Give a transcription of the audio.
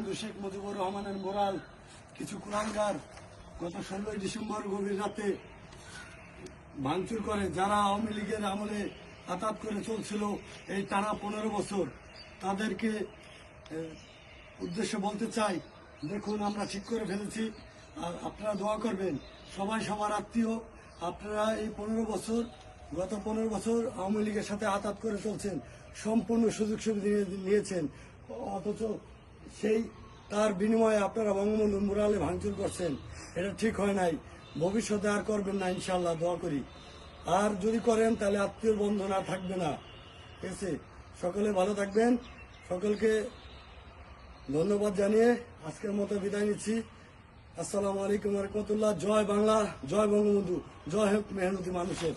বঙ্গবন্ধু শেখ মুজিবুর রহমানের মোরাল কিছু কুলাঙ্গার গত 16ই ডিসেম্বর গভীর রাতে ভাঙচুর করে, যারা আওয়ামী লীগের আমলে আঘাত করে চলছিল এই টানা 15 বছর, তাদেরকে উদ্দেশ্যে বলতে চাই, দেখুন আমরা ঠিক করে ফেলেছি, আর আপনারা দোয়া করবেন। সবাই সবার আত্মীয়, আপনারা এই 15 বছর, গত 15 বছর আওয়ামী লীগের সাথে আঘাত করে চলছেন, সম্পূর্ণ সুযোগ সুবিধা নিয়েছেন, অথচ সেই তার বিনিময়ে আপনারা বঙ্গবন্ধু মুরালে ভাঙচুর করছেন। এটা ঠিক হয় নাই, ভবিষ্যতে আর করবেন না ইনশাল্লাহ, দোয়া করি। আর যদি করেন তাহলে আত্মীয় বন্ধন আর থাকবে না। ঠিক আছে, সকলে ভালো থাকবেন। সকলকে ধন্যবাদ জানিয়ে আজকের মতো বিদায় নিচ্ছি। আসসালামু আলাইকুম রহমতুল্লাহ। জয় বাংলা, জয় বঙ্গবন্ধু, জয় হোক মেহনতি মানুষের।